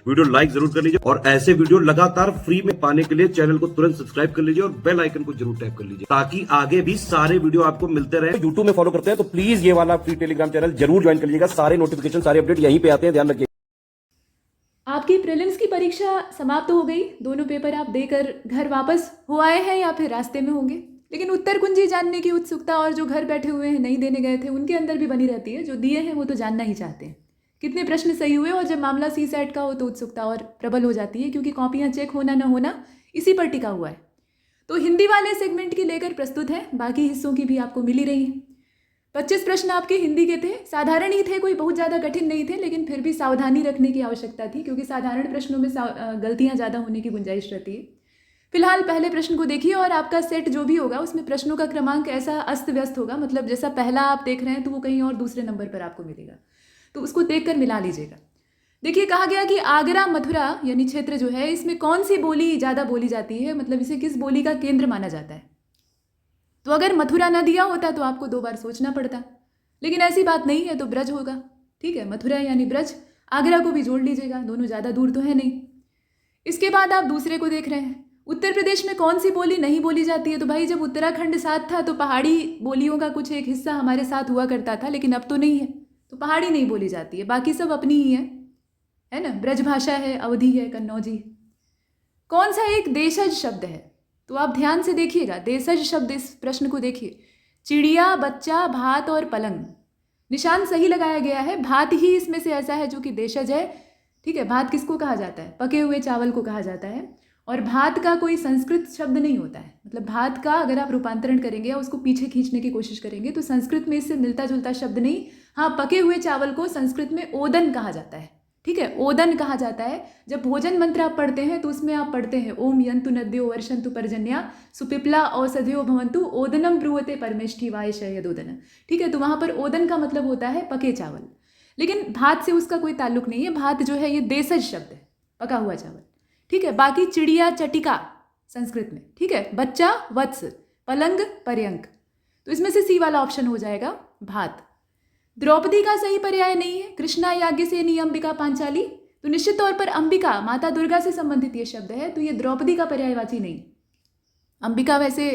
Video like जरूर कर लीजिए और ऐसे वीडियो लगातार फ्री में पाने के लिए चैनल को तुरंत सब्सक्राइब कर लीजिए और बेल आइकन को जरूर टैप कर लीजिए ताकि आगे भी सारे वीडियो आपको मिलते रहे। यूट्यूब में फॉलो करते हैं तो प्लीज ये वाला फ्री टेलीग्राम चैनल जरूर ज्वाइन कर लीजिएगा। सारे नोटिफिकेशन सारे अपडेट यहीं पे आते हैं, ध्यान रखिए। आपकी प्रीलिम्स की परीक्षा समाप्त हो गई, दोनों पेपर आप देकर घर वापस हो आए हैं या फिर रास्ते में होंगे, लेकिन उत्तर कुंजी जानने की उत्सुकता और जो घर बैठे हुए हैं नहीं देने गए थे उनके अंदर भी बनी रहती है। जो दिए हैं वो तो जानना ही चाहते हैं कितने प्रश्न सही हुए, और जब मामला CSAT का हो तो उत्सुकता और प्रबल हो जाती है क्योंकि कॉपियाँ चेक होना न होना इसी पर टिका हुआ है। तो हिंदी वाले सेगमेंट की लेकर प्रस्तुत है, बाकी हिस्सों की भी आपको मिली रही है। 25 प्रश्न आपके हिंदी के थे, साधारण ही थे, कोई बहुत ज़्यादा कठिन नहीं थे, लेकिन फिर भी सावधानी रखने की आवश्यकता थी क्योंकि साधारण प्रश्नों में गलतियाँ ज़्यादा होने की गुंजाइश रहती है। फिलहाल पहले प्रश्न को देखिए और आपका सेट जो भी होगा उसमें प्रश्नों का क्रमांक ऐसा अस्त व्यस्त होगा, मतलब जैसा पहला आप देख रहे हैं तो वो कहीं और दूसरे नंबर पर आपको मिलेगा, तो उसको देखकर मिला लीजिएगा। देखिए कहा गया कि आगरा मथुरा यानी क्षेत्र जो है इसमें कौन सी बोली ज़्यादा बोली जाती है, मतलब इसे किस बोली का केंद्र माना जाता है। तो अगर मथुरा ना दिया होता तो आपको 2 बार सोचना पड़ता, लेकिन ऐसी बात नहीं है तो ब्रज होगा। ठीक है, मथुरा यानी ब्रज, आगरा को भी जोड़ लीजिएगा, दोनों ज़्यादा दूर तो है नहीं। इसके बाद आप दूसरे को देख रहे हैं, उत्तर प्रदेश में कौन सी बोली नहीं बोली जाती है। तो भाई जब उत्तराखंड साथ था तो पहाड़ी बोलियों का कुछ एक हिस्सा हमारे साथ हुआ करता था, लेकिन अब तो नहीं है, तो पहाड़ी नहीं बोली जाती है, बाकी सब अपनी ही है ना। ब्रज भाषा है, अवधी है, कन्नौजी है। कौन सा एक देशज शब्द है, तो आप ध्यान से देखिएगा, देशज शब्द इस प्रश्न को देखिए, चिड़िया, बच्चा, भात और पलंग। निशान सही लगाया गया है, भात ही इसमें से ऐसा है जो कि देशज है। ठीक है, भात किसको कहा जाता है, पके हुए चावल को कहा जाता है, और भात का कोई संस्कृत शब्द नहीं होता है। मतलब भात का अगर आप रूपांतरण करेंगे या उसको पीछे खींचने की कोशिश करेंगे तो संस्कृत में इससे मिलता जुलता शब्द नहीं। हाँ, पके हुए चावल को संस्कृत में ओदन कहा जाता है। ठीक है, ओदन कहा जाता है। जब भोजन मंत्र आप पढ़ते हैं तो उसमें आप पढ़ते हैं ओम यंतु नद्यो वर्षंतु पर्जन्या सुपिप्ला औषधियो भवंतु ओदनम ब्रुवते परमेष्ठी वायशय यदोदन। ठीक है, तो वहाँ पर ओदन का मतलब होता है पके चावल, लेकिन भात से उसका कोई ताल्लुक नहीं है। भात जो है ये देशज शब्द है, पका हुआ चावल। ठीक है, बाकी चिड़िया, चटिका संस्कृत में। ठीक है, बच्चा, वत्स, पलंग, पर्यंक, तो इसमें से सी वाला ऑप्शन हो जाएगा भात। द्रौपदी का सही पर्याय नहीं है, कृष्णा, याज्ञसेनी, अंबिका, पांचाली, तो निश्चित तौर पर अंबिका माता दुर्गा से संबंधित ये शब्द है, तो ये द्रौपदी का पर्यायवाची नहीं। अंबिका वैसे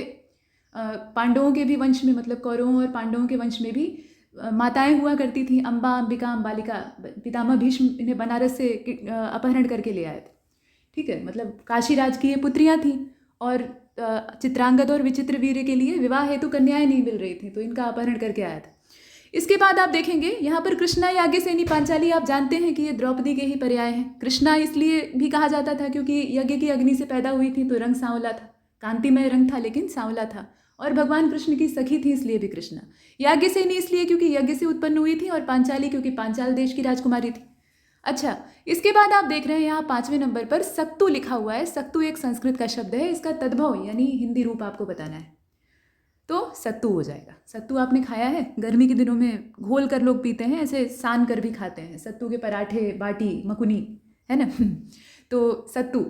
पांडवों के भी वंश में, मतलब कौरवों और पांडवों के वंश में भी माताएं हुआ करती थी, अंबा, अंबिका, अंबालिका। पितामह भीष्म इन्हें बनारस से अपहरण करके ले आए थे। ठीक है, मतलब काशीराज की ये पुत्रियां थीं और चित्रांगद और विचित्रवीर्य के लिए विवाह हेतु कन्याएं नहीं मिल रही थी, तो इनका अपहरण करके आया था। इसके बाद आप देखेंगे यहाँ पर कृष्णा, याज्ञसेनी, पांचाली, आप जानते हैं कि ये द्रौपदी के ही पर्याय हैं। कृष्णा इसलिए भी कहा जाता था क्योंकि यज्ञ की अग्नि से पैदा हुई थी तो रंग सांवला था, कांतिमय रंग था लेकिन सांवला था, और भगवान कृष्ण की सखी थी इसलिए भी कृष्णा। याज्ञसेनी इसलिए क्योंकि यज्ञ से उत्पन्न हुई थी, और पांचाली क्योंकि पांचाल देश की राजकुमारी थी। अच्छा, इसके बाद आप देख रहे हैं यहाँ 5वें नंबर पर सक्तु लिखा हुआ है। सक्तु एक संस्कृत का शब्द है, इसका तद्भव यानी हिंदी रूप आपको बताना है, तो सत्तू हो जाएगा। सत्तू आपने खाया है, गर्मी के दिनों में घोल कर लोग पीते हैं, ऐसे सान कर भी खाते हैं, सत्तू के पराठे, बाटी, मकुनी, है ना। तो सत्तू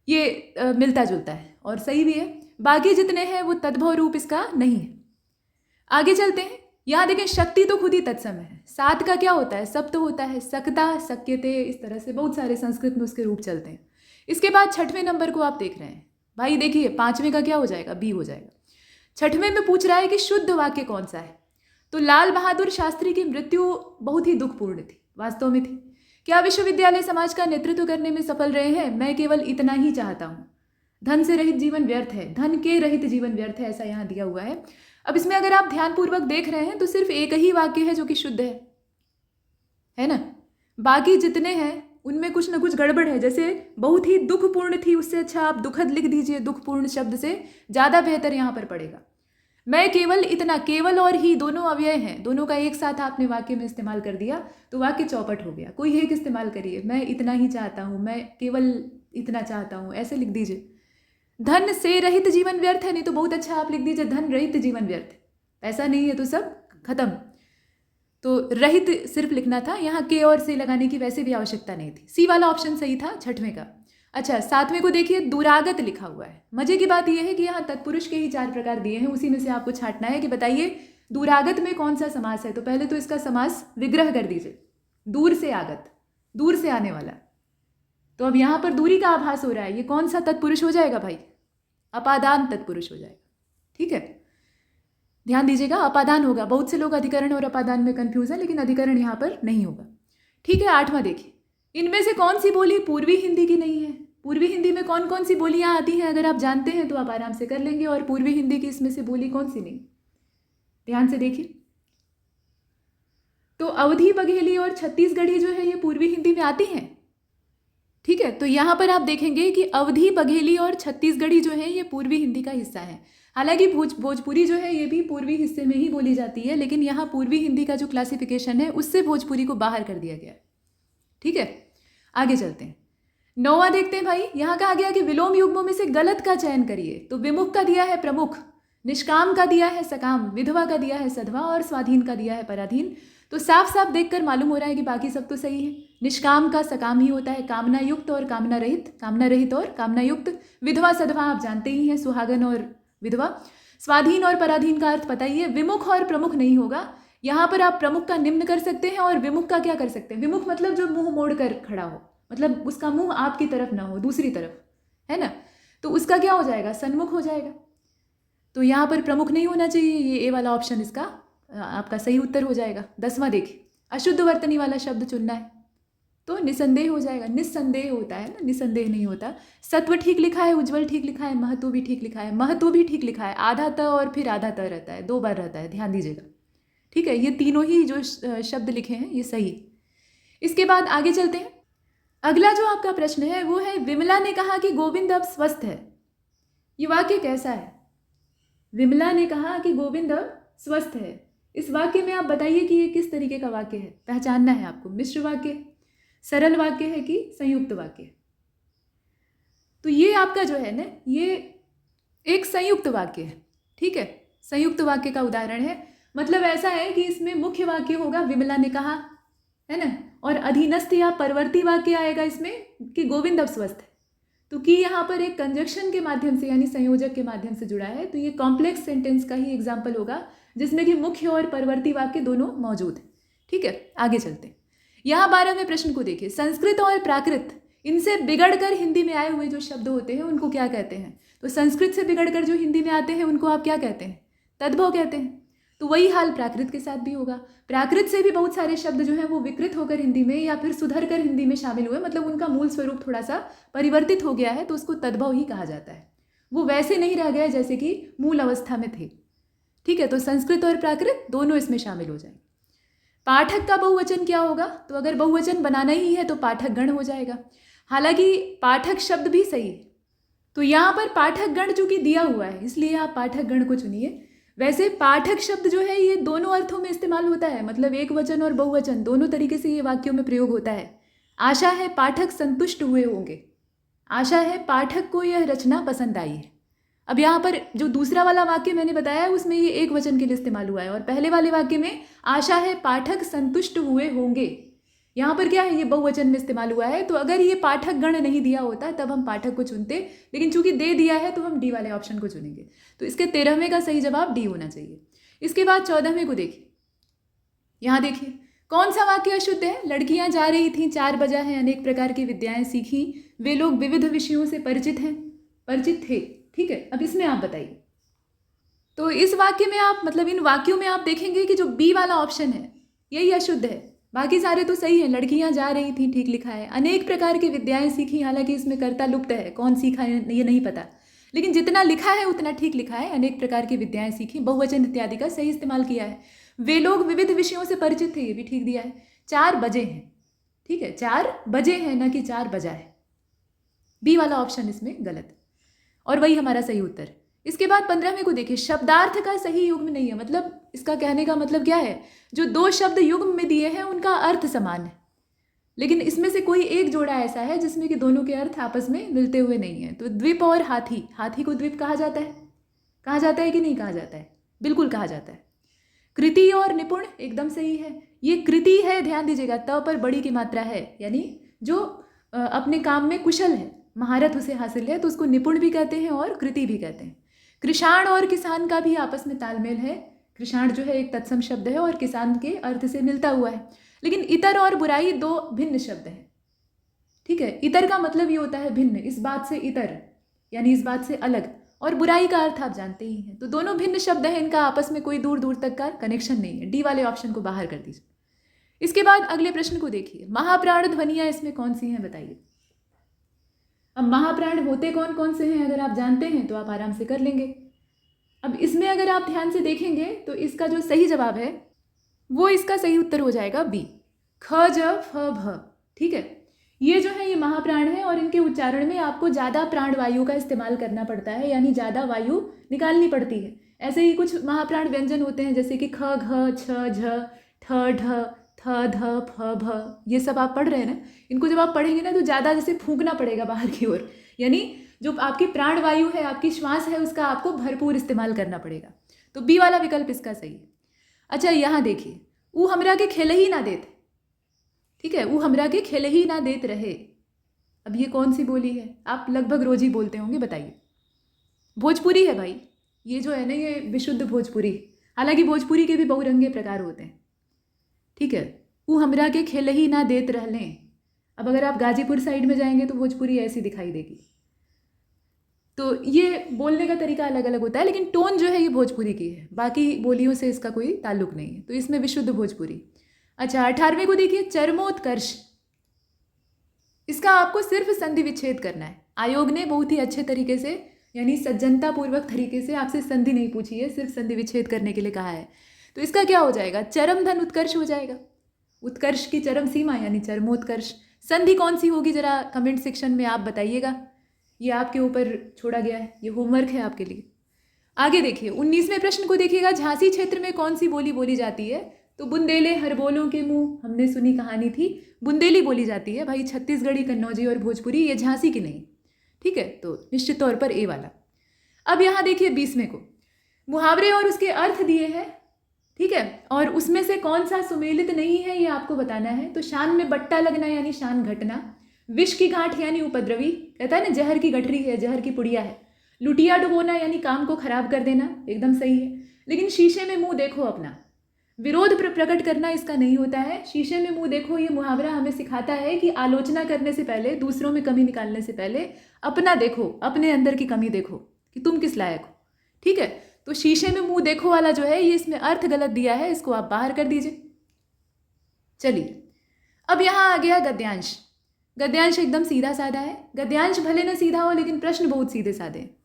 ये मिलता जुलता है और सही भी है। बाकी जितने हैं वो तद्भव रूप इसका नहीं है। आगे चलते हैं, यहाँ देखें शक्ति तो खुद ही तत्सम है। सात का क्या होता है, सप्त होता है, सकता, सक्यते, इस तरह से बहुत सारे संस्कृत में उसके रूप चलते हैं। इसके बाद 6वें नंबर को आप देख रहे हैं, भाई देखिए 5वें का क्या हो जाएगा, बी हो जाएगा। 6वें में पूछ रहा है कि शुद्ध वाक्य कौन सा है, तो लाल बहादुर शास्त्री की मृत्यु बहुत ही दुखपूर्ण थी, वास्तव में थी। क्या विश्वविद्यालय समाज का नेतृत्व करने में सफल रहे हैं, मैं केवल इतना ही चाहता हूँ। धन से रहित जीवन व्यर्थ है, धन के रहित जीवन व्यर्थ है, ऐसा यहाँ दिया हुआ है। अब इसमें अगर आप ध्यानपूर्वक देख रहे हैं तो सिर्फ एक ही वाक्य है जो कि शुद्ध है ना। बाकी जितने हैं उनमें कुछ ना कुछ गड़बड़ है, जैसे बहुत ही दुखपूर्ण थी, उससे अच्छा आप दुखद लिख दीजिए, दुखपूर्ण शब्द से ज़्यादा बेहतर यहाँ पर पड़ेगा। मैं केवल इतना, केवल और ही दोनों अव्यय हैं, दोनों का एक साथ आपने वाक्य में इस्तेमाल कर दिया तो वाक्य चौपट हो गया। कोई एक इस्तेमाल करिए, मैं इतना ही चाहता हूँ, मैं केवल इतना चाहता हूँ, ऐसे लिख दीजिए। धन से रहित जीवन व्यर्थ है, नहीं तो बहुत अच्छा आप लिख दीजिए धन रहित जीवन व्यर्थ है, पैसा नहीं है तो सब खत्म, तो रहित सिर्फ लिखना था, यहाँ के और से लगाने की वैसे भी आवश्यकता नहीं थी। सी वाला ऑप्शन सही था 6वें का। अच्छा, 7वें को देखिए, दुरागत लिखा हुआ है। मजे की बात यह है कि यहाँ तत्पुरुष के ही 4 प्रकार दिए हैं, उसी में से आपको छांटना है कि बताइए दुरागत में कौन सा समास है। तो पहले तो इसका समास विग्रह कर दीजिए, दूर से आगत, दूर से आने वाला, तो अब यहाँ पर दूरी का आभास हो रहा है, ये कौन सा तत्पुरुष हो जाएगा भाई? अपादान तत्पुरुष हो जाएगा। ठीक है, ध्यान दीजिएगा, अपादान होगा। बहुत से लोग अधिकरण और अपादान में कंफ्यूज है, लेकिन अधिकरण यहाँ पर नहीं होगा। ठीक है, 8वां देखिए, इनमें से कौन सी बोली पूर्वी हिंदी की नहीं है? पूर्वी हिंदी में कौन कौन सी बोलियां आती हैं? अगर आप जानते हैं तो आप आराम से कर लेंगे। और पूर्वी हिंदी की इसमें से बोली कौन सी नहीं? ध्यान से देखिए, तो अवधी, बघेली और छत्तीसगढ़ी जो है ये पूर्वी हिंदी में आती हैं। ठीक है, तो यहाँ पर आप देखेंगे कि अवधी, बघेली और छत्तीसगढ़ी जो है ये पूर्वी हिंदी का हिस्सा है। हालांकि भोजपुरी जो है ये भी पूर्वी हिस्से में ही बोली जाती है, लेकिन यहाँ पूर्वी हिंदी का जो क्लासिफिकेशन है उससे भोजपुरी को बाहर कर दिया गया है। ठीक है, आगे चलते हैं। 9वां देखते हैं भाई, यहाँ कहा गया कि विलोम युग्मों में से गलत का चयन करिए। तो विमुख का दिया है प्रमुख, निष्काम का दिया है सकाम, विधवा का दिया है सधवा और स्वाधीन का दिया है पराधीन। तो साफ साफ देखकर मालूम हो रहा है कि बाकी सब तो सही है। निष्काम का सकाम ही होता है, कामना युक्त और कामना रहित, कामना रहित और कामना युक्त। विधवा सधवा आप जानते ही हैं, सुहागन और विधवा। स्वाधीन और पराधीन का अर्थ पता ही है। विमुख और प्रमुख नहीं होगा। यहाँ पर आप प्रमुख का निम्न कर सकते हैं और विमुख का क्या कर सकते हैं? विमुख मतलब जो मुंह मोड़ कर खड़ा हो, मतलब उसका मुंह आपकी तरफ ना हो, दूसरी तरफ, है ना? तो उसका क्या हो जाएगा? सन्मुख हो जाएगा। तो यहाँ पर प्रमुख नहीं होना चाहिए, ये ए वाला ऑप्शन इसका आपका सही उत्तर हो जाएगा। 10वां देखिए, अशुद्ध वर्तनी वाला शब्द चुनना है, तो निसंदेह हो जाएगा। निस्संदेह होता है ना, निसंदेह नहीं होता। सत्व ठीक लिखा है, उज्ज्वल ठीक लिखा है, महत्व भी ठीक लिखा है, महत्व भी ठीक लिखा है। आधा त और फिर आधा त रहता है, 2 बार रहता है, ध्यान दीजिएगा। ठीक है, ये तीनों ही जो शब्द लिखे हैं ये सही। इसके बाद आगे चलते हैं। अगला जो आपका प्रश्न है वो है, विमला ने कहा कि गोविंद अब स्वस्थ है। ये वाक्य कैसा है? विमला ने कहा कि गोविंद अब स्वस्थ है। इस वाक्य में आप बताइए कि ये किस तरीके का वाक्य है, पहचानना है आपको। मिश्र वाक्य, सरल वाक्य है कि संयुक्त वाक्य? तो ये आपका जो है ना, ये एक संयुक्त वाक्य है। ठीक है, संयुक्त वाक्य का उदाहरण है। मतलब ऐसा है कि इसमें मुख्य वाक्य होगा विमला ने कहा, है ना, और अधीनस्थ या परवर्ती वाक्य आएगा इसमें कि गोविंद अब स्वस्थ है। तो कि यहाँ पर एक कंजक्शन के माध्यम से यानी संयोजक के माध्यम से जुड़ा है, तो ये कॉम्प्लेक्स सेंटेंस का ही एग्जाम्पल होगा जिसमें कि मुख्य और परवर्ती वाक्य दोनों मौजूद है। ठीक है, आगे चलते हैं। यहाँ 12वें प्रश्न को देखिए, संस्कृत और प्राकृत इनसे बिगड़कर हिंदी में आए हुए जो शब्द होते हैं उनको क्या कहते हैं? तो संस्कृत से बिगड़कर जो हिंदी में आते हैं उनको आप क्या कहते हैं? तद्भव कहते हैं। तो वही हाल प्राकृत के साथ भी होगा। प्राकृत से भी बहुत सारे शब्द जो हैं वो विकृत होकर हिंदी में या फिर सुधर कर हिंदी में शामिल हुए, मतलब उनका मूल स्वरूप थोड़ा सा परिवर्तित हो गया है, तो उसको तद्भव ही कहा जाता है। वो वैसे नहीं रह गए जैसे कि मूल अवस्था में थे। ठीक है, तो संस्कृत और प्राकृत दोनों इसमें शामिल हो जाएंगे। पाठक का बहुवचन क्या होगा? तो अगर बहुवचन बनाना ही है तो पाठक गण हो जाएगा। हालांकि पाठक शब्द भी सही है, तो यहाँ पर पाठक गण चूंकि दिया हुआ है इसलिए आप पाठक गण को चुनिए। वैसे पाठक शब्द जो है ये दोनों अर्थों में इस्तेमाल होता है, मतलब एक वचन और बहुवचन दोनों तरीके से ये वाक्यों में प्रयोग होता है। आशा है पाठक संतुष्ट हुए होंगे, आशा है पाठक को यह रचना पसंद आई है। अब यहाँ पर जो दूसरा वाला वाक्य मैंने बताया है उसमें ये एक वचन के लिए इस्तेमाल हुआ है, और पहले वाले वाक्य में आशा है पाठक संतुष्ट हुए होंगे, यहाँ पर क्या है, ये बहुवचन में इस्तेमाल हुआ है। तो अगर ये पाठक गण नहीं दिया होता तब हम पाठक को चुनते, लेकिन चूंकि दे दिया है तो हम डी वाले ऑप्शन को चुनेंगे। तो इसके 13वें का सही जवाब डी होना चाहिए। इसके बाद 14वें को देखिए, यहाँ देखिए कौन सा वाक्य अशुद्ध है? लड़कियां जा रही थीं, 4 बजा है, अनेक प्रकार की विद्याएं सीखी, वे लोग विविध विषयों से परिचित थे। ठीक है, अब इसमें आप बताइए। तो इस वाक्य में आप, मतलब इन वाक्यों में आप देखेंगे कि जो बी वाला ऑप्शन है यही अशुद्ध है, बाकी सारे तो सही हैं। लड़कियां जा रही थीं ठीक लिखा है, अनेक प्रकार की विद्याएं सीखी, हालांकि इसमें कर्ता लुप्त है, कौन सीखा है ये नहीं पता, लेकिन जितना लिखा है उतना ठीक लिखा है। अनेक प्रकार की विद्याएं सीखी, बहुवचन इत्यादि का सही इस्तेमाल किया है। वे लोग विविध विषयों से परिचित थे, ये भी ठीक दिया है। 4 बजे हैं, ठीक है, 4 बजे हैं ना कि 4 बजा है। बी वाला ऑप्शन इसमें गलत, और वही हमारा सही उत्तर। इसके बाद 15वें को देखिए, शब्दार्थ का सही युग्म नहीं है। मतलब इसका कहने का मतलब क्या है, जो 2 शब्द युग्म में दिए हैं उनका अर्थ समान है, लेकिन इसमें से कोई एक जोड़ा ऐसा है जिसमें कि दोनों के अर्थ आपस में मिलते हुए नहीं है। तो द्वीप और हाथी, हाथी को द्वीप कहा जाता है, कहा जाता है कि नहीं कहा जाता है? बिल्कुल कहा जाता है। कृति और निपुण एकदम सही है, ये कृति है, ध्यान दीजिएगा, त पर बड़ी की मात्रा है, यानी जो अपने काम में कुशल है, महारत उसे हासिल है, तो उसको निपुण भी कहते हैं और कृति भी कहते हैं। कृषाण और किसान का भी आपस में तालमेल है। कृषाण जो है एक तत्सम शब्द है और किसान के अर्थ से मिलता हुआ है, लेकिन इतर और बुराई 2 भिन्न शब्द हैं। ठीक है। इतर का मतलब ये होता है भिन्न, इस बात से इतर यानी इस बात से अलग, और बुराई का अर्थ आप जानते ही हैं। तो दोनों भिन्न शब्द हैं, इनका आपस में कोई दूर दूर तक का कनेक्शन नहीं है। डी वाले ऑप्शन को बाहर कर दीजिए। इसके बाद अगले प्रश्न को देखिए, महाप्राण ध्वनियां इसमें कौन सी हैं बताइए। अब महाप्राण होते कौन कौन से हैं अगर आप जानते हैं तो आप आराम से कर लेंगे। अब इसमें अगर आप ध्यान से देखेंगे तो इसका जो सही जवाब है वो इसका सही उत्तर हो जाएगा बी, ख ज फ भ। ठीक है, ये जो है ये महाप्राण है और इनके उच्चारण में आपको ज़्यादा प्राण वायु का इस्तेमाल करना पड़ता है, यानी ज़्यादा वायु निकालनी पड़ती है। ऐसे ही कुछ महाप्राण व्यंजन होते हैं जैसे कि ख घ छ झ ठ ढ थ ध फ भ, ये सब आप पढ़ रहे हैं ना, इनको जब आप पढ़ेंगे ना तो ज़्यादा जैसे फूंकना पड़ेगा बाहर की ओर, यानी जो आपकी प्राण वायु है, आपकी श्वास है, उसका आपको भरपूर इस्तेमाल करना पड़ेगा। तो बी वाला विकल्प इसका सही है। अच्छा यहाँ देखिए, ऊ हमरा के खेले ही ना देत, ठीक है, ऊ हमरा के खेले ही ना देत रहे। अब ये कौन सी बोली है, आप लगभग रोज ही बोलते होंगे, बताइए। भोजपुरी है भाई, ये जो है ना ये विशुद्ध भोजपुरी, हालांकि भोजपुरी के भी बहुरंगे प्रकार होते हैं। ठीक है, ऊ हमरा के खेले ही ना देत रहले। अब अगर आप गाजीपुर साइड में जाएंगे तो भोजपुरी ऐसी दिखाई देगी। तो ये बोलने का तरीका अलग अलग होता है, लेकिन टोन जो है ये भोजपुरी की है, बाकी बोलियों से इसका कोई ताल्लुक नहीं है। तो इसमें विशुद्ध भोजपुरी। अच्छा 18वें को देखिए, चरमोत्कर्ष, इसका आपको सिर्फ संधि विच्छेद करना है। आयोग ने बहुत ही अच्छे तरीके से यानी सज्जनतापूर्वक तरीके से आपसे संधि नहीं पूछी है, सिर्फ संधि विच्छेद करने के लिए कहा है। तो इसका क्या हो जाएगा, चरम धन उत्कर्ष हो जाएगा। उत्कर्ष की चरम सीमा यानी चरमोत्कर्ष। संधि कौन सी होगी जरा कमेंट सेक्शन में आप बताइएगा, ये आपके ऊपर छोड़ा गया है, ये होमवर्क है आपके लिए। आगे देखिए 19वें प्रश्न को देखिएगा, झांसी क्षेत्र में कौन सी बोली बोली जाती है। तो बुंदेले हर बोलों के मुंह, हमने सुनी कहानी थी, बुंदेली बोली जाती है भाई। छत्तीसगढ़ी, कन्नौजी और भोजपुरी, ये झांसी की नहीं। ठीक है, तो निश्चित तौर पर ए वाला। अब यहाँ देखिए 20वें को, मुहावरे और उसके अर्थ दिए हैं। ठीक है, और उसमें से कौन सा सुमेलित नहीं है ये आपको बताना है। तो शान में बट्टा लगना यानी शान घटना, विष की गांठ यानी उपद्रवी, कहता है ना जहर की गठरी है, जहर की पुड़िया है। लुटिया डुबोना यानी काम को खराब कर देना, एकदम सही है। लेकिन शीशे में मुंह देखो अपना, विरोध प्रकट करना इसका नहीं होता है। शीशे में मुंह देखो ये मुहावरा हमें सिखाता है कि आलोचना करने से पहले, दूसरों में कमी निकालने से पहले अपना देखो, अपने अंदर की कमी देखो कि तुम किस लायक हो। ठीक है, तो शीशे में मुंह देखो वाला जो है ये इसमें अर्थ गलत दिया है, इसको आप बाहर कर दीजिए। चलिए अब यहाँ आ गया गद्यांश। गद्यांश एकदम सीधा साधा है। गद्यांश भले न सीधा हो लेकिन प्रश्न बहुत सीधे साधे हैं।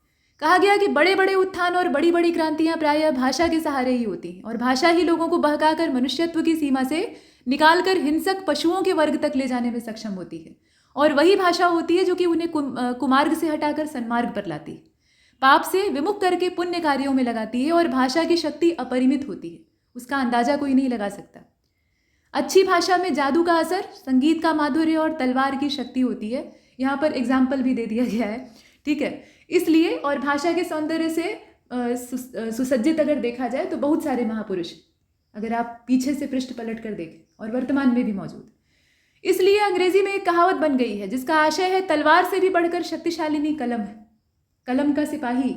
कहा गया कि बड़े बड़े उत्थान और बड़ी बड़ी क्रांतियां प्रायः भाषा के सहारे ही होती हैं, और भाषा ही लोगों को बहकाकर मनुष्यत्व की सीमा से निकालकर हिंसक पशुओं के वर्ग तक ले जाने में सक्षम होती है। और वही भाषा होती है जो कि उन्हें कुमार्ग से हटाकर सन्मार्ग पर लाती है, पाप से विमुख करके पुण्य कार्यों में लगाती है। और भाषा की शक्ति अपरिमित होती है, उसका अंदाजा कोई नहीं लगा सकता। अच्छी भाषा में जादू का असर, संगीत का माधुर्य और तलवार की शक्ति होती है। यहाँ पर एग्जाम्पल भी दे दिया गया है। ठीक है, इसलिए और भाषा के सौंदर्य से सुसज्जित अगर देखा जाए तो बहुत सारे महापुरुष, अगर आप पीछे से पृष्ठ पलट कर देखें, और वर्तमान में भी मौजूद। इसलिए अंग्रेजी में एक कहावत बन गई है जिसका आशय है, तलवार से भी बढ़कर शक्तिशालिनी कलम है, कलम का सिपाही।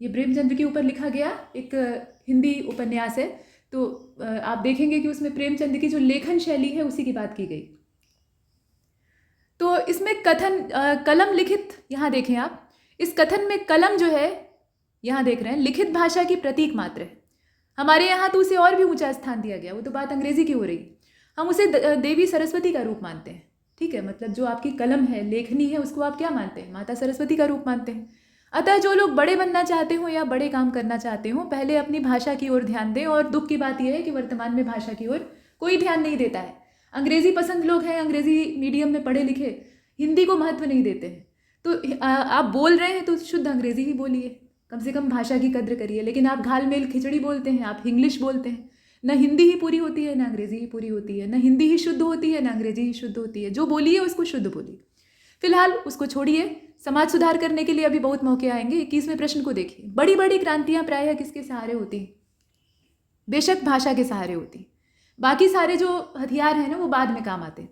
ये प्रेमचंद्र के ऊपर लिखा गया एक हिंदी उपन्यास है। तो आप देखेंगे कि उसमें प्रेमचंद की जो लेखन शैली है उसी की बात की गई। तो इसमें कथन कलम लिखित, यहाँ देखें आप, इस कथन में कलम जो है यहाँ देख रहे हैं लिखित भाषा की प्रतीक मात्र है। हमारे यहाँ तो उसे और भी ऊंचा स्थान दिया गया, वो तो बात अंग्रेजी की हो रही। हम उसे देवी सरस्वती का रूप मानते हैं। ठीक है, मतलब जो आपकी कलम है, लेखनी है, उसको आप क्या मानते हैं, माता सरस्वती का रूप मानते हैं। अतः जो लोग बड़े बनना चाहते हो या बड़े काम करना चाहते हो, पहले अपनी भाषा की ओर ध्यान दें। और दुख की बात यह है कि वर्तमान में भाषा की ओर कोई ध्यान नहीं देता है। अंग्रेजी पसंद लोग हैं, अंग्रेजी मीडियम में पढ़े लिखे, हिंदी को महत्व नहीं देते हैं। तो आप बोल रहे हैं तो शुद्ध अंग्रेजी ही बोलिए, कम से कम भाषा की कद्र करिए। लेकिन आप घालमेल खिचड़ी बोलते हैं, आप इंग्लिश बोलते हैं, न हिंदी ही पूरी होती है, न अंग्रेजी ही पूरी होती है, न हिंदी ही शुद्ध होती है, न अंग्रेजी ही शुद्ध होती है। जो बोलिए उसको शुद्ध बोलिए। फिलहाल उसको छोड़िए, समाज सुधार करने के लिए अभी बहुत मौके आएंगे। 21वें प्रश्न को देखिए, बड़ी बड़ी क्रांतियां प्रायः किसके सहारे होती हैं। बेशक भाषा के सहारे होती हैं, बाकी सारे जो हथियार हैं ना वो बाद में काम आते हैं।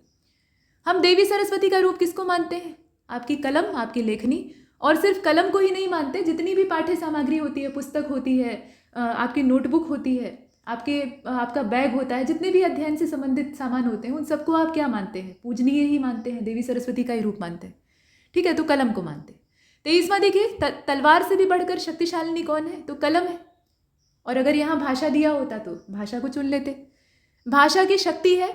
हम देवी सरस्वती का रूप किसको मानते हैं, आपकी कलम, आपकी लेखनी। और सिर्फ कलम को ही नहीं मानते, जितनी भी पाठ्य सामग्री होती है, पुस्तक होती है, आपकी नोटबुक होती है, आपका बैग होता है, जितने भी अध्ययन से संबंधित सामान होते हैं उन सबको आप क्या मानते हैं? पूजनीय ही मानते हैं, देवी सरस्वती का ही रूप मानते हैं। ठीक है, तो कलम को मानते हैं। 23वां देखिए, तलवार से भी बढ़कर शक्तिशालिनी कौन है? तो कलम है। और अगर यहाँ भाषा दिया होता तो भाषा को चुन लेते। भाषा की शक्ति है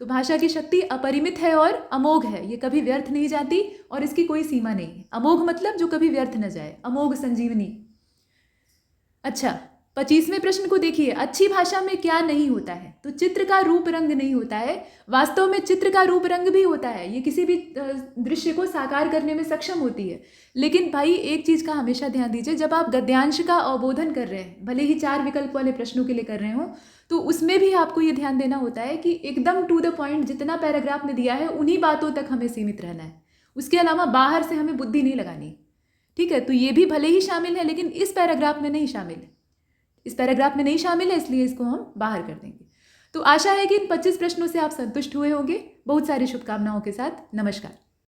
तो भाषा की शक्ति अपरिमित है और अमोघ है, ये कभी व्यर्थ नहीं जाती और इसकी कोई सीमा नहीं है। अमोघ मतलब जो कभी व्यर्थ न जाए, अमोघ संजीवनी। अच्छा, 25वें प्रश्न को देखिए, अच्छी भाषा में क्या नहीं होता है? तो चित्र का रूप रंग नहीं होता है। वास्तव में चित्र का रूप रंग भी होता है, ये किसी भी दृश्य को साकार करने में सक्षम होती है। लेकिन भाई एक चीज़ का हमेशा ध्यान दीजिए, जब आप गद्यांश का अवबोधन कर रहे हैं, भले ही 4 विकल्प वाले प्रश्नों के लिए कर रहे हो, तो उसमें भी आपको ये ध्यान देना होता है कि एकदम टू द पॉइंट जितना पैराग्राफ में दिया है उन्हीं बातों तक हमें सीमित रहना है। उसके अलावा बाहर से हमें बुद्धि नहीं लगानी। ठीक है, तो ये भी भले ही शामिल है लेकिन इस पैराग्राफ में नहीं शामिल है। इस पैराग्राफ में नहीं शामिल है, इसलिए इसको हम बाहर कर देंगे। तो आशा है कि इन 25 प्रश्नों से आप संतुष्ट हुए होंगे। बहुत सारी शुभकामनाओं के साथ, नमस्कार।